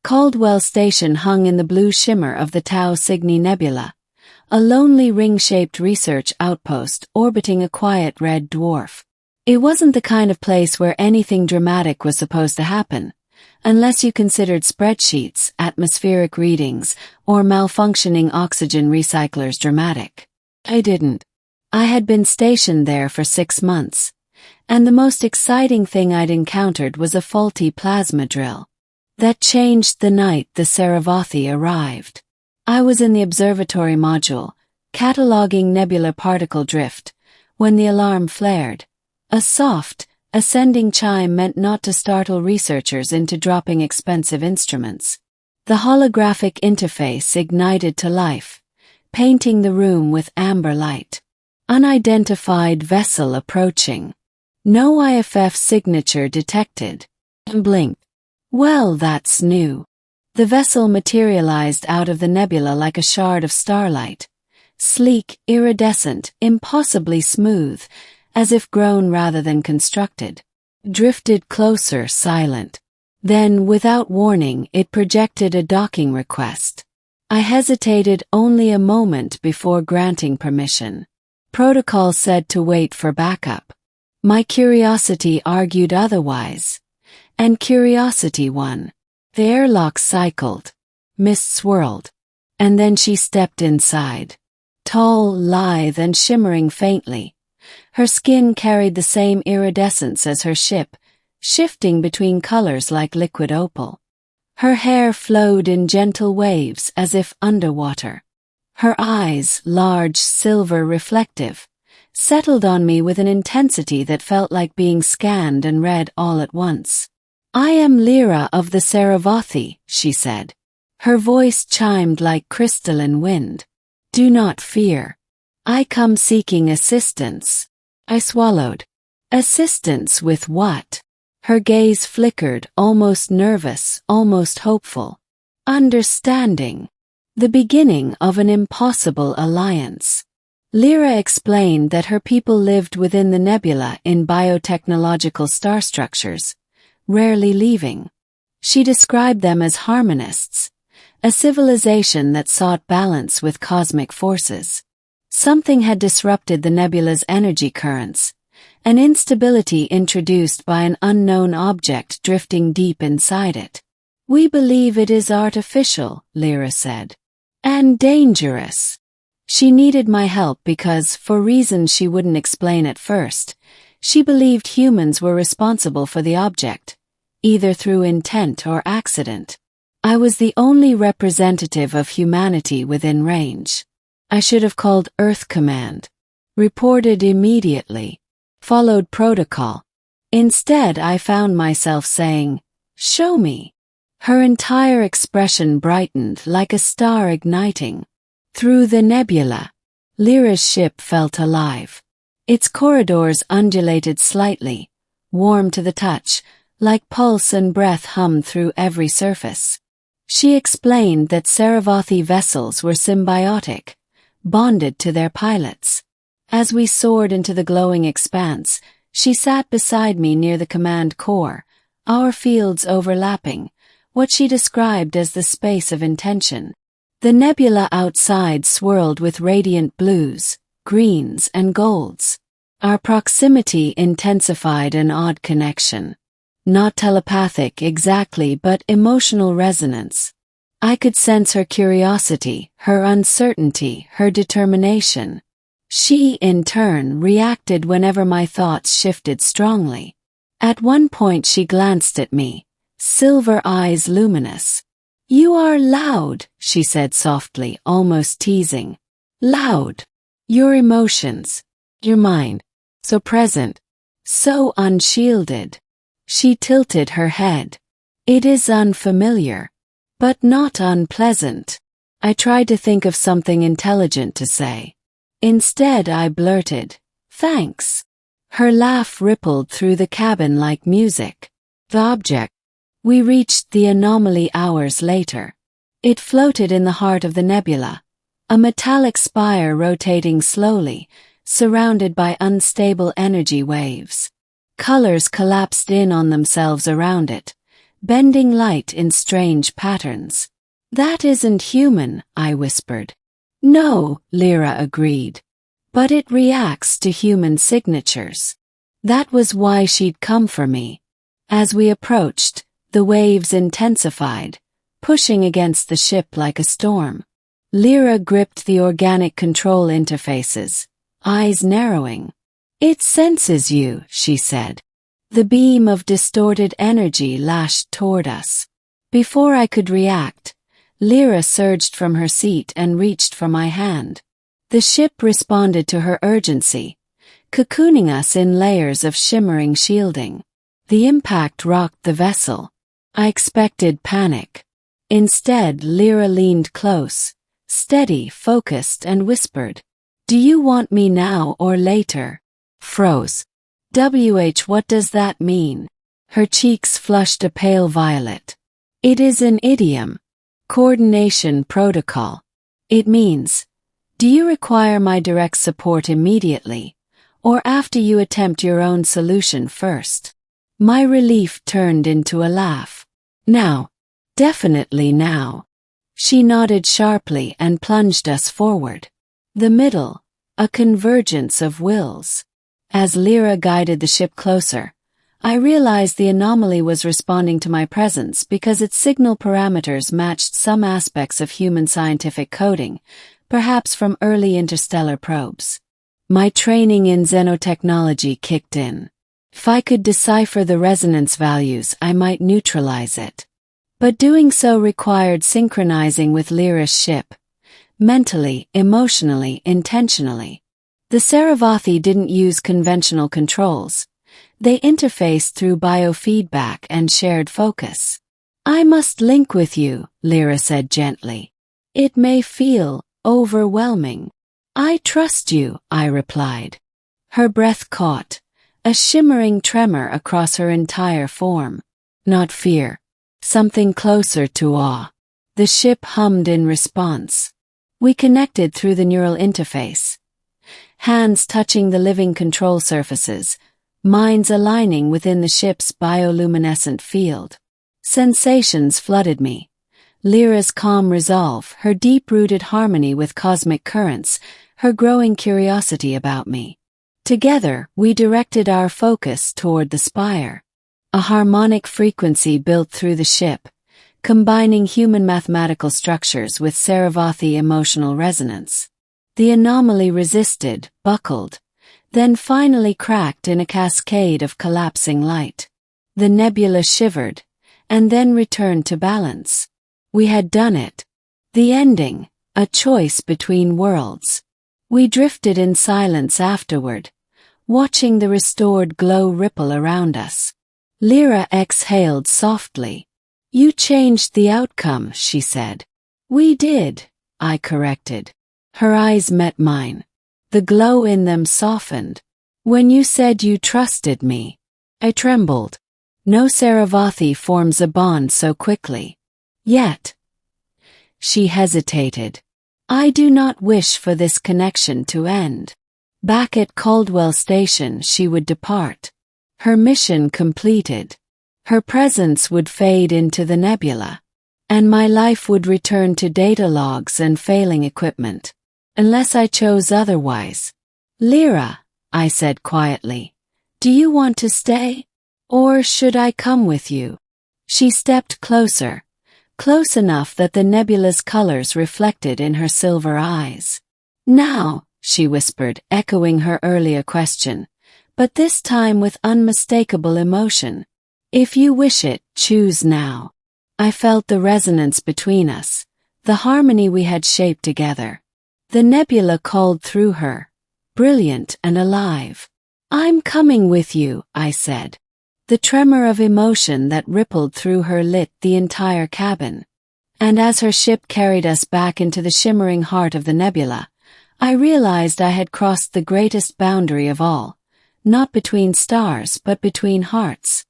Caldwell Station hung in the blue shimmer of the Tau Cygni Nebula, a lonely ring-shaped research outpost orbiting a quiet red dwarf. It wasn't the kind of place where anything dramatic was supposed to happen, unless you considered spreadsheets, atmospheric readings, or malfunctioning oxygen recyclers dramatic. I didn't. I had been stationed there for 6 months, and the most exciting thing I'd encountered was a faulty plasma drill that changed the night the Saravathi arrived. I was in the observatory module, cataloging nebular particle drift, when the alarm flared. A soft, ascending chime meant not to startle researchers into dropping expensive instruments. The holographic interface ignited to life, painting the room with amber light. Unidentified vessel approaching. No IFF signature detected. Blinked. Well, that's new. The vessel materialized out of the nebula like a shard of starlight. Sleek, iridescent, impossibly smooth, as if grown rather than constructed. Drifted closer, silent. Then, without warning, it projected a docking request. I hesitated only a moment before granting permission. Protocol said to wait for backup. My curiosity argued otherwise. And curiosity won. The airlock cycled. Mist swirled. And then she stepped inside. Tall, lithe, and shimmering faintly. Her skin carried the same iridescence as her ship, shifting between colors like liquid opal. Her hair flowed in gentle waves as if underwater. Her eyes, large, silver, reflective, settled on me with an intensity that felt like being scanned and read all at once. "I am Lyra of the Saravathi," she said. Her voice chimed like crystalline wind. "Do not fear. I come seeking assistance." I swallowed. Assistance with what? Her gaze flickered, almost nervous, almost hopeful. Understanding. The beginning of an impossible alliance. Lyra explained that her people lived within the nebula in biotechnological star structures, rarely leaving. She described them as harmonists, a civilization that sought balance with cosmic forces. Something had disrupted the nebula's energy currents, an instability introduced by an unknown object drifting deep inside it. "We believe it is artificial," Lyra said. "And dangerous." She needed my help because, for reasons she wouldn't explain at first, she believed humans were responsible for the object, either through intent or accident. I was the only representative of humanity within range. I should have called Earth Command. Reported immediately. Followed protocol. Instead, I found myself saying, "Show me." Her entire expression brightened like a star igniting. Through the nebula, Lyra's ship felt alive. Its corridors undulated slightly, warm to the touch, like pulse and breath hummed through every surface. She explained that Saravathi vessels were symbiotic, bonded to their pilots. As we soared into the glowing expanse, she sat beside me near the command core, our fields overlapping, what she described as the space of intention. The nebula outside swirled with radiant blues, greens, and golds. Our proximity intensified an odd connection. Not telepathic exactly, but emotional resonance. I could sense her curiosity, her uncertainty, her determination. She, in turn, reacted whenever my thoughts shifted strongly. At one point she glanced at me, silver eyes luminous. "You are loud," she said softly, almost teasing. "Loud. Your emotions. Your mind. So present. So unshielded." She tilted her head. "It is unfamiliar. But not unpleasant." I tried to think of something intelligent to say. Instead I blurted, "Thanks." Her laugh rippled through the cabin like music. The object. We reached the anomaly hours later. It floated in the heart of the nebula, a metallic spire rotating slowly, surrounded by unstable energy waves. Colors collapsed in on themselves around it, bending light in strange patterns. "That isn't human," I whispered. "No," Lyra agreed. "But it reacts to human signatures." That was why she'd come for me. As we approached, the waves intensified, pushing against the ship like a storm. Lyra gripped the organic control interfaces, eyes narrowing. "It senses you," she said. The beam of distorted energy lashed toward us. Before I could react, Lyra surged from her seat and reached for my hand. The ship responded to her urgency, cocooning us in layers of shimmering shielding. The impact rocked the vessel. I expected panic. Instead, Lyra leaned close, steady, focused, and whispered, "Do you want me now or later?" Froze. What does that mean? Her cheeks flushed a pale violet. "It is an idiom. Coordination protocol. It means, do you require my direct support immediately, or after you attempt your own solution first?" My relief turned into a laugh. "Now. Definitely now." She nodded sharply and plunged us forward. The middle, a convergence of wills. As Lyra guided the ship closer, I realized the anomaly was responding to my presence because its signal parameters matched some aspects of human scientific coding, perhaps from early interstellar probes. My training in xenotechnology kicked in. If I could decipher the resonance values, I might neutralize it. But doing so required synchronizing with Lyra's ship, mentally, emotionally, intentionally. The Saravathi didn't use conventional controls. They interfaced through biofeedback and shared focus. "I must link with you," Lyra said gently. "It may feel overwhelming." "I trust you," I replied. Her breath caught, a shimmering tremor across her entire form. Not fear. Something closer to awe. The ship hummed in response. We connected through the neural interface. Hands touching the living control surfaces, minds aligning within the ship's bioluminescent field. Sensations flooded me. Lyra's calm resolve, her deep-rooted harmony with cosmic currents, her growing curiosity about me. Together, we directed our focus toward the spire. A harmonic frequency built through the ship, combining human mathematical structures with Saravathi emotional resonance. The anomaly resisted, buckled, then finally cracked in a cascade of collapsing light. The nebula shivered, and then returned to balance. We had done it. The ending, a choice between worlds. We drifted in silence afterward, watching the restored glow ripple around us. Lyra exhaled softly. "You changed the outcome," she said. "We did," I corrected. Her eyes met mine. The glow in them softened. "When you said you trusted me," I trembled. No Saravathi forms a bond so quickly. Yet. She hesitated. "I do not wish for this connection to end." Back at Caldwell Station she would depart. Her mission completed. Her presence would fade into the nebula. And my life would return to data logs and failing equipment. Unless I chose otherwise. "Lyra," I said quietly, "do you want to stay? Or should I come with you?" She stepped closer, close enough that the nebula's colors reflected in her silver eyes. "Now," she whispered, echoing her earlier question, but this time with unmistakable emotion. "If you wish it, choose now." I felt the resonance between us, the harmony we had shaped together. The nebula called through her, brilliant and alive. "I'm coming with you," I said. The tremor of emotion that rippled through her lit the entire cabin. And as her ship carried us back into the shimmering heart of the nebula, I realized I had crossed the greatest boundary of all, not between stars but between hearts.